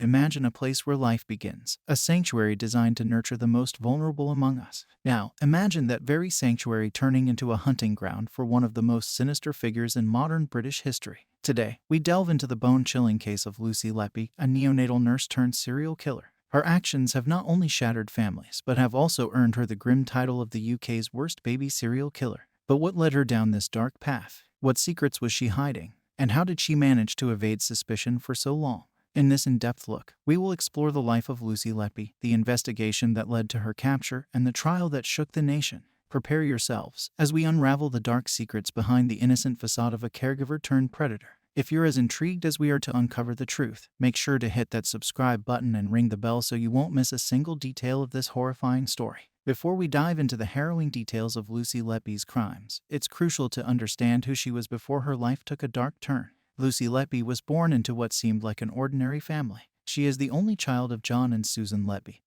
Imagine a place where life begins, a sanctuary designed to nurture the most vulnerable among us. Now, imagine that very sanctuary turning into a hunting ground for one of the most sinister figures in modern British history. Today, we delve into the bone-chilling case of Lucy Letby, a neonatal nurse turned serial killer. Her actions have not only shattered families, but have also earned her the grim title of the UK's worst baby serial killer. But what led her down this dark path? What secrets was she hiding? And how did she manage to evade suspicion for so long? In this in-depth look, we will explore the life of Lucy Letby, the investigation that led to her capture, and the trial that shook the nation. Prepare yourselves as we unravel the dark secrets behind the innocent facade of a caregiver-turned-predator. If you're as intrigued as we are to uncover the truth, make sure to hit that subscribe button and ring the bell so you won't miss a single detail of this horrifying story. Before we dive into the harrowing details of Lucy Letby's crimes, it's crucial to understand who she was before her life took a dark turn. Lucy Letby was born into what seemed like an ordinary family. She is the only child of John and Susan Letby,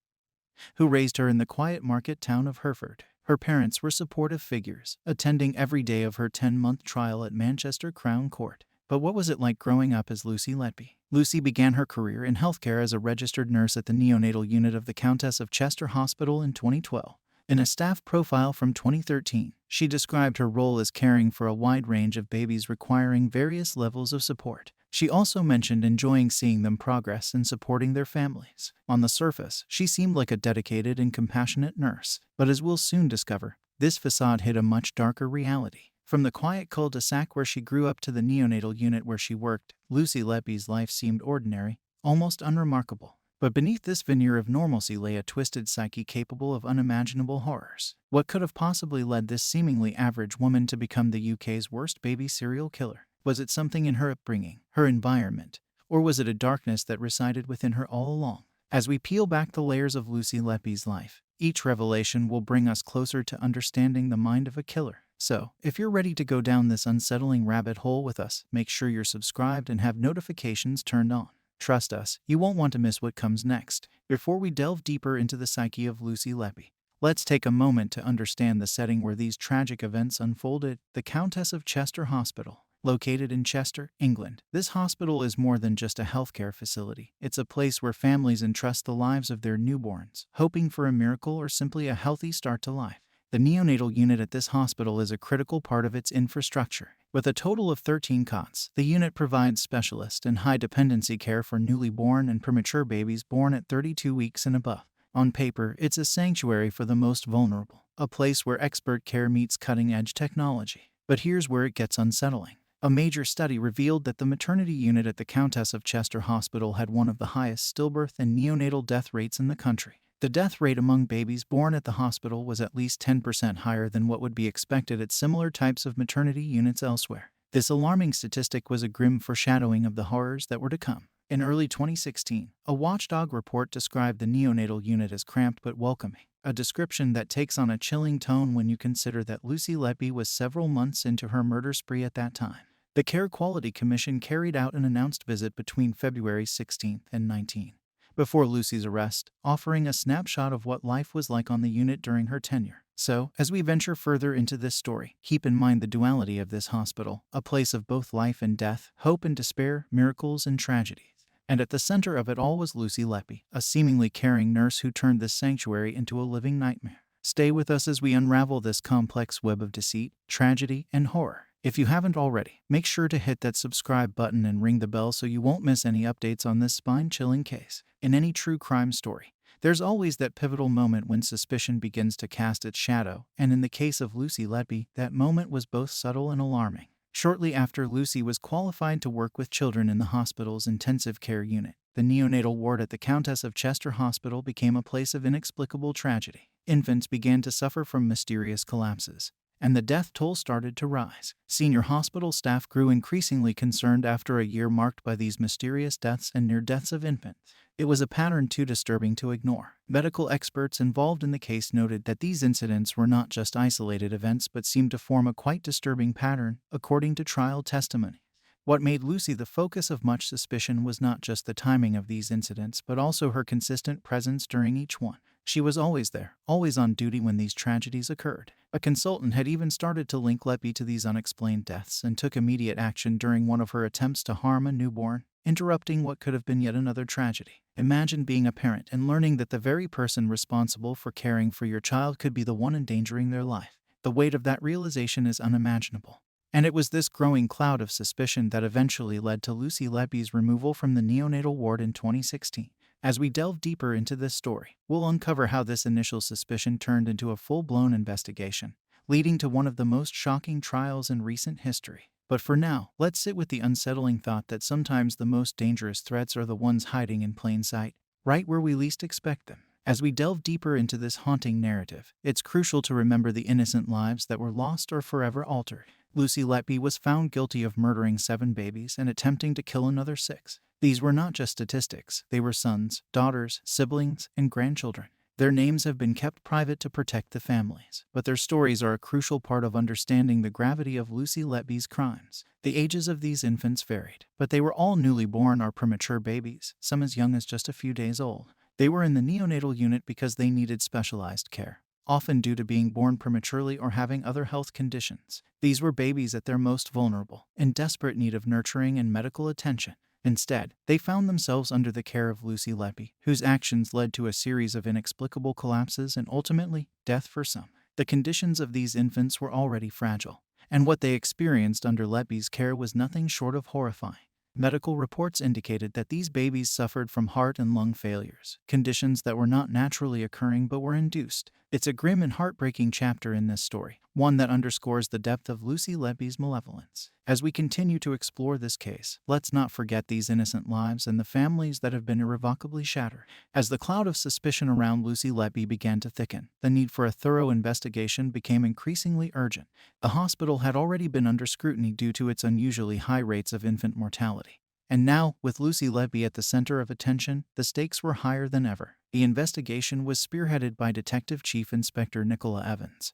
who raised her in the quiet market town of Hereford. Her parents were supportive figures, attending every day of her 10-month trial at Manchester Crown Court. But what was it like growing up as Lucy Letby? Lucy began her career in healthcare as a registered nurse at the Neonatal Unit of the Countess of Chester Hospital in 2012. In a staff profile from 2013, she described her role as caring for a wide range of babies requiring various levels of support. She also mentioned enjoying seeing them progress and supporting their families. On the surface, she seemed like a dedicated and compassionate nurse, but as we'll soon discover, this facade hid a much darker reality. From the quiet cul-de-sac where she grew up to the neonatal unit where she worked, Lucy Letby's life seemed ordinary, almost unremarkable. But beneath this veneer of normalcy lay a twisted psyche capable of unimaginable horrors. What could have possibly led this seemingly average woman to become the UK's worst baby serial killer? Was it something in her upbringing, her environment, or was it a darkness that resided within her all along? As we peel back the layers of Lucy Letby's life, each revelation will bring us closer to understanding the mind of a killer. So, if you're ready to go down this unsettling rabbit hole with us, make sure you're subscribed and have notifications turned on. Trust us, you won't want to miss what comes next. Before we delve deeper into the psyche of Lucy Letby, let's take a moment to understand the setting where these tragic events unfolded, the Countess of Chester Hospital. Located in Chester, England, this hospital is more than just a healthcare facility. It's a place where families entrust the lives of their newborns, hoping for a miracle or simply a healthy start to life. The neonatal unit at this hospital is a critical part of its infrastructure. With a total of 13 cots, the unit provides specialist and high-dependency care for newly born and premature babies born at 32 weeks and above. On paper, it's a sanctuary for the most vulnerable, a place where expert care meets cutting-edge technology. But here's where it gets unsettling. A major study revealed that the maternity unit at the Countess of Chester Hospital had one of the highest stillbirth and neonatal death rates in the country. The death rate among babies born at the hospital was at least 10% higher than what would be expected at similar types of maternity units elsewhere. This alarming statistic was a grim foreshadowing of the horrors that were to come. In early 2016, a watchdog report described the neonatal unit as cramped but welcoming, a description that takes on a chilling tone when you consider that Lucy Letby was several months into her murder spree at that time. The Care Quality Commission carried out an announced visit between February 16 and 19. Before Lucy's arrest, offering a snapshot of what life was like on the unit during her tenure. So, as we venture further into this story, keep in mind the duality of this hospital, a place of both life and death, hope and despair, miracles and tragedies. And at the center of it all was Lucy Letby, a seemingly caring nurse who turned this sanctuary into a living nightmare. Stay with us as we unravel this complex web of deceit, tragedy, and horror. If you haven't already, make sure to hit that subscribe button and ring the bell so you won't miss any updates on this spine-chilling case. In any true crime story, there's always that pivotal moment when suspicion begins to cast its shadow, and in the case of Lucy Letby, that moment was both subtle and alarming. Shortly after Lucy was qualified to work with children in the hospital's intensive care unit, the neonatal ward at the Countess of Chester Hospital became a place of inexplicable tragedy. Infants began to suffer from mysterious collapses, and the death toll started to rise. Senior hospital staff grew increasingly concerned after a year marked by these mysterious deaths and near deaths of infants. It was a pattern too disturbing to ignore. Medical experts involved in the case noted that these incidents were not just isolated events but seemed to form a quite disturbing pattern, according to trial testimony. What made Lucy the focus of much suspicion was not just the timing of these incidents but also her consistent presence during each one. She was always there, always on duty when these tragedies occurred. A consultant had even started to link Letby to these unexplained deaths and took immediate action during one of her attempts to harm a newborn. interrupting what could have been yet another tragedy. Imagine being a parent and learning that the very person responsible for caring for your child could be the one endangering their life. The weight of that realization is unimaginable. And it was this growing cloud of suspicion that eventually led to Lucy Letby's removal from the neonatal ward in 2016. As we delve deeper into this story, we'll uncover how this initial suspicion turned into a full-blown investigation, leading to one of the most shocking trials in recent history. But for now, let's sit with the unsettling thought that sometimes the most dangerous threats are the ones hiding in plain sight, right where we least expect them. As we delve deeper into this haunting narrative, it's crucial to remember the innocent lives that were lost or forever altered. Lucy Letby was found guilty of murdering 7 babies and attempting to kill another 6. These were not just statistics, they were sons, daughters, siblings, and grandchildren. Their names have been kept private to protect the families, but their stories are a crucial part of understanding the gravity of Lucy Letby's crimes. The ages of these infants varied, but they were all newly born or premature babies, some as young as just a few days old. They were in the neonatal unit because they needed specialized care, often due to being born prematurely or having other health conditions. These were babies at their most vulnerable, in desperate need of nurturing and medical attention. Instead, they found themselves under the care of Lucy Letby, whose actions led to a series of inexplicable collapses and ultimately, death for some. The conditions of these infants were already fragile, and what they experienced under Letby's care was nothing short of horrifying. Medical reports indicated that these babies suffered from heart and lung failures, conditions that were not naturally occurring but were induced. It's a grim and heartbreaking chapter in this story, one that underscores the depth of Lucy Letby's malevolence. As we continue to explore this case, let's not forget these innocent lives and the families that have been irrevocably shattered. As the cloud of suspicion around Lucy Letby began to thicken, the need for a thorough investigation became increasingly urgent. The hospital had already been under scrutiny due to its unusually high rates of infant mortality. And now, with Lucy Letby at the center of attention, the stakes were higher than ever. The investigation was spearheaded by Detective Chief Inspector Nicola Evans,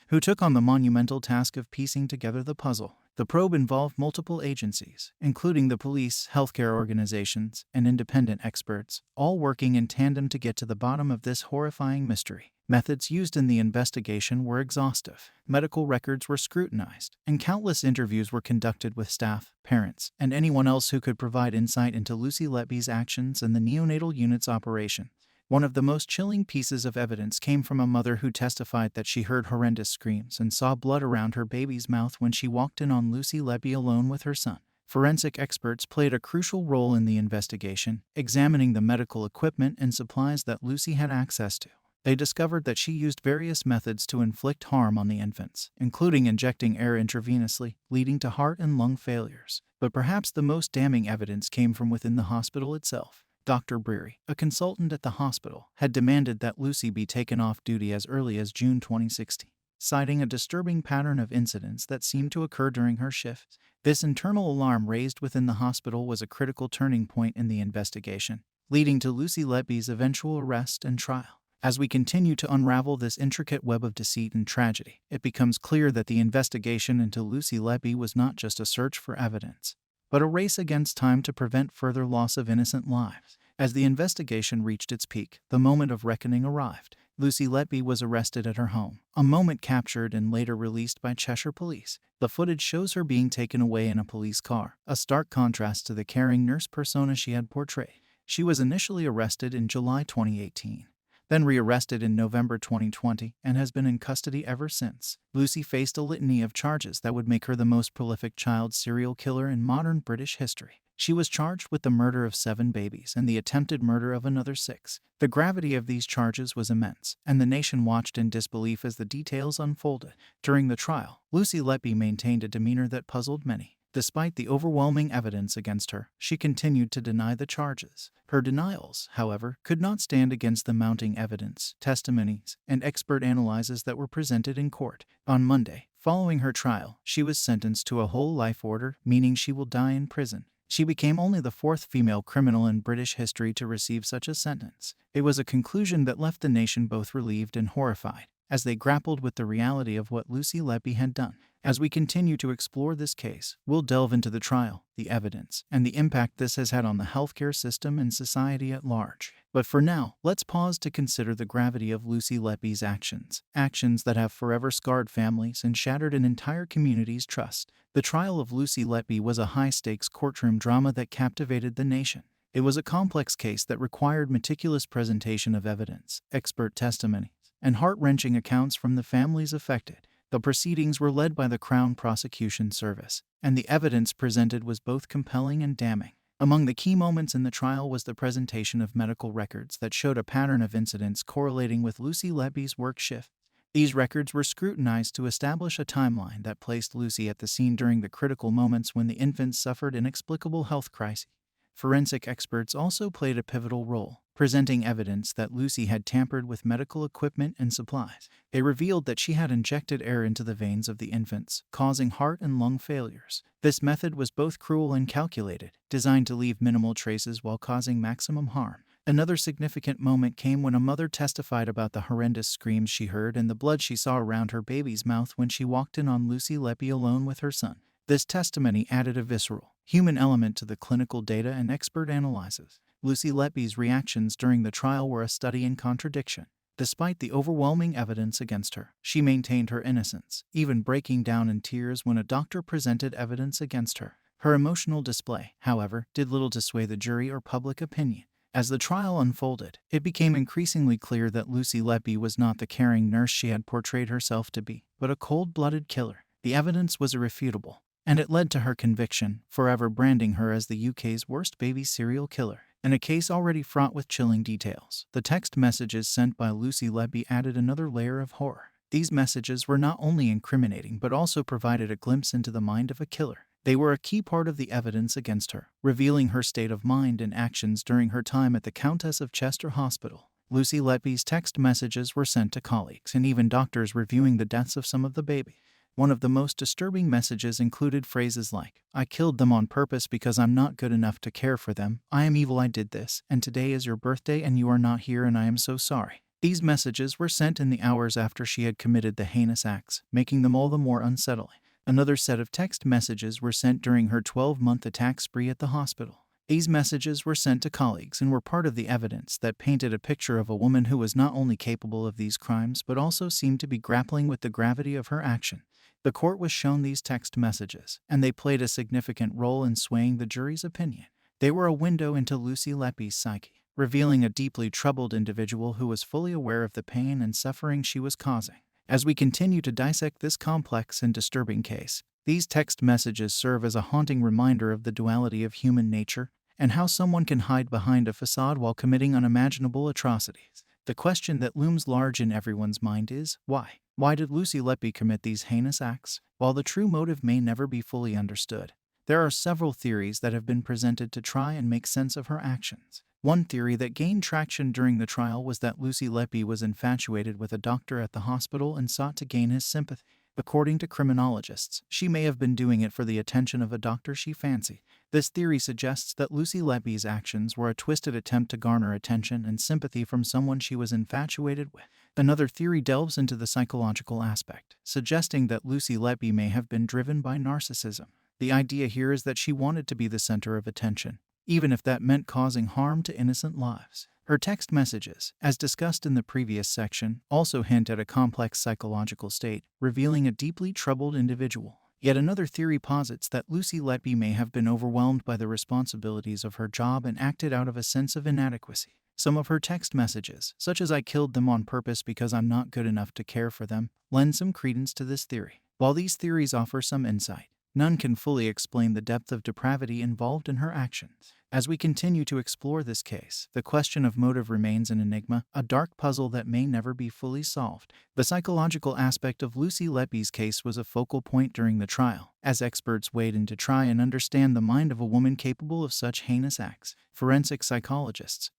who took on the monumental task of piecing together the puzzle. The probe involved multiple agencies, including the police, healthcare organizations, and independent experts, all working in tandem to get to the bottom of this horrifying mystery. Methods used in the investigation were exhaustive. Medical records were scrutinized, and countless interviews were conducted with staff, parents, and anyone else who could provide insight into Lucy Letby's actions and the neonatal unit's operation. One of the most chilling pieces of evidence came from a mother who testified that she heard horrendous screams and saw blood around her baby's mouth when she walked in on Lucy Letby alone with her son. Forensic experts played a crucial role in the investigation, examining the medical equipment and supplies that Lucy had access to. They discovered that she used various methods to inflict harm on the infants, including injecting air intravenously, leading to heart and lung failures. But perhaps the most damning evidence came from within the hospital itself. Dr. Breary, a consultant at the hospital, had demanded that Lucy be taken off duty as early as June 2016, citing a disturbing pattern of incidents that seemed to occur during her shifts. This internal alarm raised within the hospital was a critical turning point in the investigation, leading to Lucy Letby's eventual arrest and trial. As we continue to unravel this intricate web of deceit and tragedy, it becomes clear that the investigation into Lucy Letby was not just a search for evidence, but a race against time to prevent further loss of innocent lives. As the investigation reached its peak, the moment of reckoning arrived. Lucy Letby was arrested at her home, a moment captured and later released by Cheshire Police. The footage shows her being taken away in a police car, a stark contrast to the caring nurse persona she had portrayed. She was initially arrested in July 2018. Then rearrested in November 2020 and has been in custody ever since. Lucy faced a litany of charges that would make her the most prolific child serial killer in modern British history. She was charged with the murder of 7 babies and the attempted murder of another 6. The gravity of these charges was immense, and the nation watched in disbelief as the details unfolded. During the trial, Lucy Letby maintained a demeanor that puzzled many. Despite the overwhelming evidence against her, she continued to deny the charges. Her denials, however, could not stand against the mounting evidence, testimonies, and expert analyses that were presented in court. On Monday, following her trial, she was sentenced to a whole life order, meaning she will die in prison. She became only the 4th female criminal in British history to receive such a sentence. It was a conclusion that left the nation both relieved and horrified, as they grappled with the reality of what Lucy Letby had done. As we continue to explore this case, we'll delve into the trial, the evidence, and the impact this has had on the healthcare system and society at large. But for now, let's pause to consider the gravity of Lucy Letby's actions. Actions that have forever scarred families and shattered an entire community's trust. The trial of Lucy Letby was a high-stakes courtroom drama that captivated the nation. It was a complex case that required meticulous presentation of evidence, expert testimonies, and heart-wrenching accounts from the families affected. The proceedings were led by the Crown Prosecution Service, and the evidence presented was both compelling and damning. Among the key moments in the trial was the presentation of medical records that showed a pattern of incidents correlating with Lucy Letby's work shift. These records were scrutinized to establish a timeline that placed Lucy at the scene during the critical moments when the infant suffered inexplicable health crises. Forensic experts also played a pivotal role, presenting evidence that Lucy had tampered with medical equipment and supplies. They revealed that she had injected air into the veins of the infants, causing heart and lung failures. This method was both cruel and calculated, designed to leave minimal traces while causing maximum harm. Another significant moment came when a mother testified about the horrendous screams she heard and the blood she saw around her baby's mouth when she walked in on Lucy Letby alone with her son. This testimony added a visceral, human element to the clinical data and expert analyses. Lucy Letby's reactions during the trial were a study in contradiction. Despite the overwhelming evidence against her, she maintained her innocence, even breaking down in tears when a doctor presented evidence against her. Her emotional display, however, did little to sway the jury or public opinion. As the trial unfolded, it became increasingly clear that Lucy Letby was not the caring nurse she had portrayed herself to be, but a cold-blooded killer. The evidence was irrefutable, and it led to her conviction, forever branding her as the UK's worst baby serial killer. In a case already fraught with chilling details, the text messages sent by Lucy Letby added another layer of horror. These messages were not only incriminating but also provided a glimpse into the mind of a killer. They were a key part of the evidence against her, revealing her state of mind and actions during her time at the Countess of Chester Hospital. Lucy Letby's text messages were sent to colleagues and even doctors reviewing the deaths of some of the babies. One of the most disturbing messages included phrases like, "I killed them on purpose because I'm not good enough to care for them, I am evil, I did this, and today is your birthday and you are not here and I am so sorry." These messages were sent in the hours after she had committed the heinous acts, making them all the more unsettling. Another set of text messages were sent during her 12-month attack spree at the hospital. These messages were sent to colleagues and were part of the evidence that painted a picture of a woman who was not only capable of these crimes but also seemed to be grappling with the gravity of her action. The court was shown these text messages, and they played a significant role in swaying the jury's opinion. They were a window into Lucy Letby's psyche, revealing a deeply troubled individual who was fully aware of the pain and suffering she was causing. As we continue to dissect this complex and disturbing case, these text messages serve as a haunting reminder of the duality of human nature and how someone can hide behind a facade while committing unimaginable atrocities. The question that looms large in everyone's mind is, why? Why did Lucy Letby commit these heinous acts? While the true motive may never be fully understood, there are several theories that have been presented to try and make sense of her actions. One theory that gained traction during the trial was that Lucy Letby was infatuated with a doctor at the hospital and sought to gain his sympathy. According to criminologists, she may have been doing it for the attention of a doctor she fancied. This theory suggests that Lucy Letby's actions were a twisted attempt to garner attention and sympathy from someone she was infatuated with. Another theory delves into the psychological aspect, suggesting that Lucy Letby may have been driven by narcissism. The idea here is that she wanted to be the center of attention, even if that meant causing harm to innocent lives. Her text messages, as discussed in the previous section, also hint at a complex psychological state, revealing a deeply troubled individual. Yet another theory posits that Lucy Letby may have been overwhelmed by the responsibilities of her job and acted out of a sense of inadequacy. Some of her text messages, such as "I killed them on purpose because I'm not good enough to care for them," lend some credence to this theory. While these theories offer some insight, none can fully explain the depth of depravity involved in her actions. As we continue to explore this case, the question of motive remains an enigma, a dark puzzle that may never be fully solved. The psychological aspect of Lucy Letby's case was a focal point during the trial, as experts weighed in to try and understand the mind of a woman capable of such heinous acts. Forensic psychologists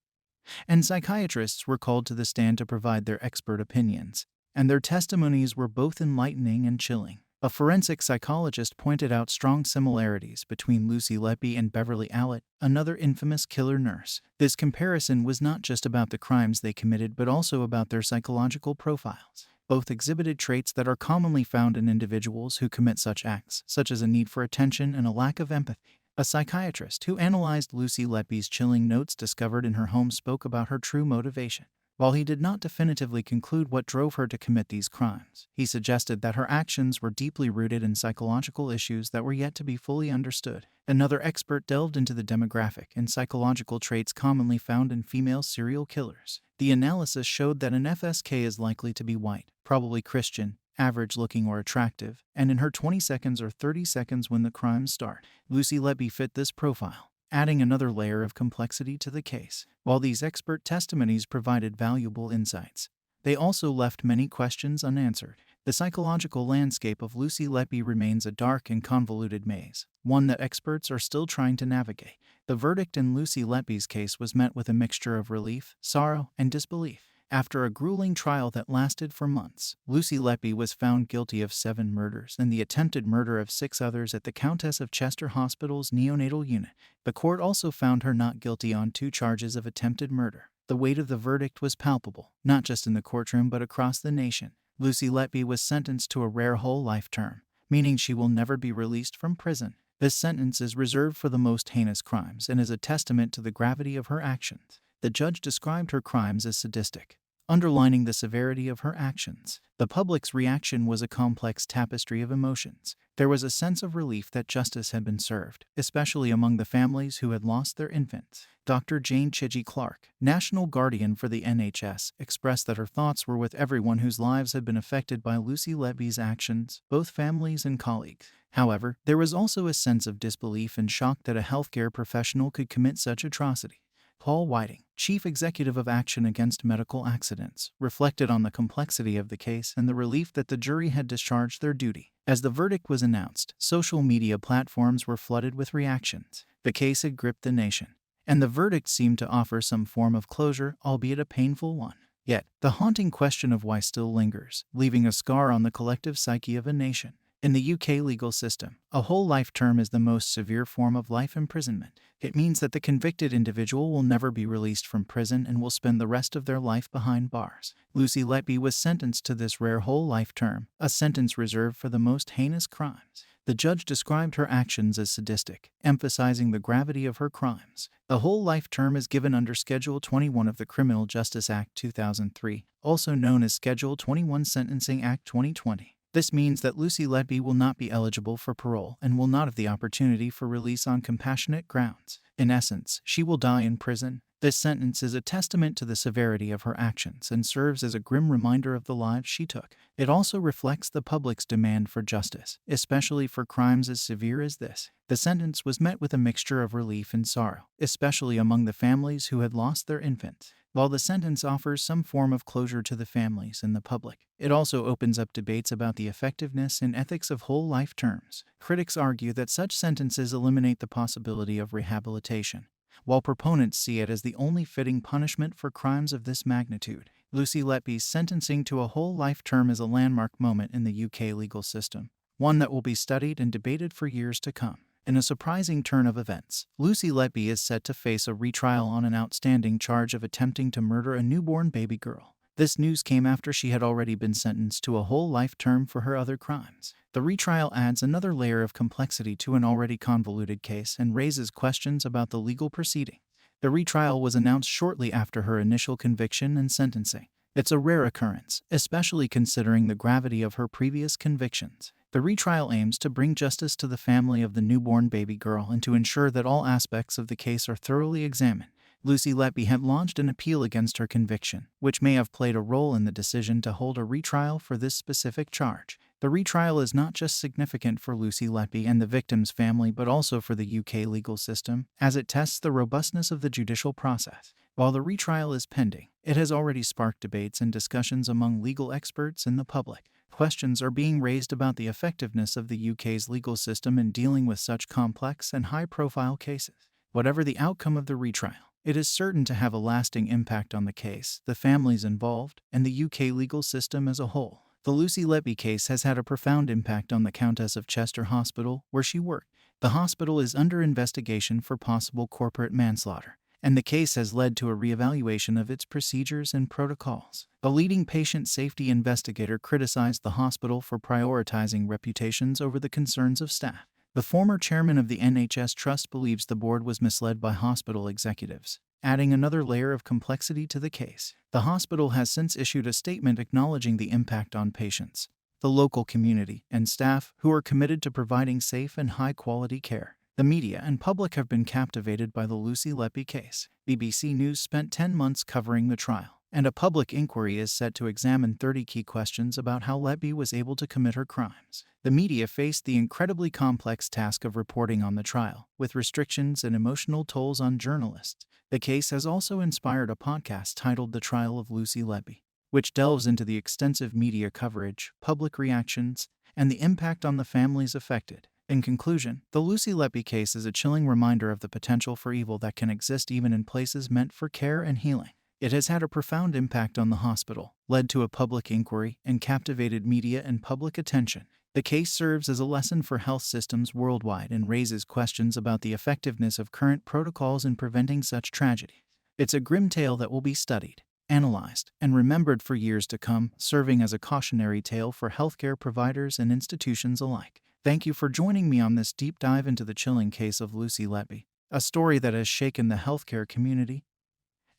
and psychiatrists were called to the stand to provide their expert opinions, and their testimonies were both enlightening and chilling. A forensic psychologist pointed out strong similarities between Lucy Letby and Beverly Allett, another infamous killer nurse. This comparison was not just about the crimes they committed but also about their psychological profiles. Both exhibited traits that are commonly found in individuals who commit such acts, such as a need for attention and a lack of empathy. A psychiatrist who analyzed Lucy Letby's chilling notes discovered in her home spoke about her true motivation. While he did not definitively conclude what drove her to commit these crimes, he suggested that her actions were deeply rooted in psychological issues that were yet to be fully understood. Another expert delved into the demographic and psychological traits commonly found in female serial killers. The analysis showed that an FSK is likely to be white, probably Christian, average-looking or attractive, and in her 20 seconds or 30 seconds when the crimes start. Lucy Letby fit this profile, adding another layer of complexity to the case. While these expert testimonies provided valuable insights, they also left many questions unanswered. The psychological landscape of Lucy Letby remains a dark and convoluted maze, one that experts are still trying to navigate. The verdict in Lucy Letby's case was met with a mixture of relief, sorrow, and disbelief. After a grueling trial that lasted for months, Lucy Letby was found guilty of 7 murders and the attempted murder of 6 others at the Countess of Chester Hospital's Neonatal Unit. The court also found her not guilty on 2 charges of attempted murder. The weight of the verdict was palpable, not just in the courtroom but across the nation. Lucy Letby was sentenced to a rare whole life term, meaning she will never be released from prison. This sentence is reserved for the most heinous crimes and is a testament to the gravity of her actions. The judge described her crimes as sadistic, underlining the severity of her actions. The public's reaction was a complex tapestry of emotions. There was a sense of relief that justice had been served, especially among the families who had lost their infants. Dr. Jane Chidgey Clark, National Guardian for the NHS, expressed that her thoughts were with everyone whose lives had been affected by Lucy Letby's actions, both families and colleagues. However, there was also a sense of disbelief and shock that a healthcare professional could commit such atrocity. Paul Whiting, chief executive of Action Against Medical Accidents, reflected on the complexity of the case and the relief that the jury had discharged their duty. As the verdict was announced, social media platforms were flooded with reactions. The case had gripped the nation, and the verdict seemed to offer some form of closure, albeit a painful one. Yet, the haunting question of why still lingers, leaving a scar on the collective psyche of a nation. In the UK legal system, a whole life term is the most severe form of life imprisonment. It means that the convicted individual will never be released from prison and will spend the rest of their life behind bars. Lucy Letby was sentenced to this rare whole life term, a sentence reserved for the most heinous crimes. The judge described her actions as sadistic, emphasizing the gravity of her crimes. The whole life term is given under Schedule 21 of the Criminal Justice Act 2003, also known as Schedule 21 Sentencing Act 2020. This means that Lucy Letby will not be eligible for parole and will not have the opportunity for release on compassionate grounds. In essence, she will die in prison. This sentence is a testament to the severity of her actions and serves as a grim reminder of the lives she took. It also reflects the public's demand for justice, especially for crimes as severe as this. The sentence was met with a mixture of relief and sorrow, especially among the families who had lost their infants. While the sentence offers some form of closure to the families and the public, it also opens up debates about the effectiveness and ethics of whole life terms. Critics argue that such sentences eliminate the possibility of rehabilitation, while proponents see it as the only fitting punishment for crimes of this magnitude. Lucy Letby's sentencing to a whole life term is a landmark moment in the UK legal system, one that will be studied and debated for years to come. In a surprising turn of events, Lucy Letby is set to face a retrial on an outstanding charge of attempting to murder a newborn baby girl. This news came after she had already been sentenced to a whole life term for her other crimes. The retrial adds another layer of complexity to an already convoluted case and raises questions about the legal proceeding. The retrial was announced shortly after her initial conviction and sentencing. It's a rare occurrence, especially considering the gravity of her previous convictions. The retrial aims to bring justice to the family of the newborn baby girl and to ensure that all aspects of the case are thoroughly examined. Lucy Letby had launched an appeal against her conviction, which may have played a role in the decision to hold a retrial for this specific charge. The retrial is not just significant for Lucy Letby and the victim's family but also for the UK legal system, as it tests the robustness of the judicial process. While the retrial is pending, it has already sparked debates and discussions among legal experts and the public. Questions are being raised about the effectiveness of the UK's legal system in dealing with such complex and high-profile cases. Whatever the outcome of the retrial, it is certain to have a lasting impact on the case, the families involved, and the UK legal system as a whole. The Lucy Letby case has had a profound impact on the Countess of Chester Hospital, where she worked. The hospital is under investigation for possible corporate manslaughter, and the case has led to a reevaluation of its procedures and protocols. A leading patient safety investigator criticized the hospital for prioritizing reputations over the concerns of staff. The former chairman of the NHS Trust believes the board was misled by hospital executives, adding another layer of complexity to the case. The hospital has since issued a statement acknowledging the impact on patients, the local community, and staff who are committed to providing safe and high-quality care. The media and public have been captivated by the Lucy Letby case. BBC News spent 10 months covering the trial, and a public inquiry is set to examine 30 key questions about how Letby was able to commit her crimes. The media faced the incredibly complex task of reporting on the trial, with restrictions and emotional tolls on journalists. The case has also inspired a podcast titled The Trial of Lucy Letby, which delves into the extensive media coverage, public reactions, and the impact on the families affected. In conclusion, the Lucy Letby case is a chilling reminder of the potential for evil that can exist even in places meant for care and healing. It has had a profound impact on the hospital, led to a public inquiry, and captivated media and public attention. The case serves as a lesson for health systems worldwide and raises questions about the effectiveness of current protocols in preventing such tragedy. It's a grim tale that will be studied, analyzed, and remembered for years to come, serving as a cautionary tale for healthcare providers and institutions alike. Thank you for joining me on this deep dive into the chilling case of Lucy Letby, a story that has shaken the healthcare community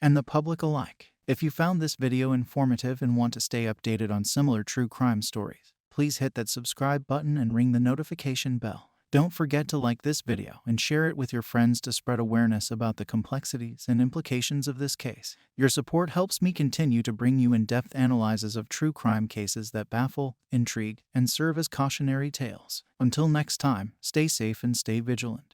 and the public alike. If you found this video informative and want to stay updated on similar true crime stories, please hit that subscribe button and ring the notification bell. Don't forget to like this video and share it with your friends to spread awareness about the complexities and implications of this case. Your support helps me continue to bring you in-depth analyses of true crime cases that baffle, intrigue, and serve as cautionary tales. Until next time, stay safe and stay vigilant.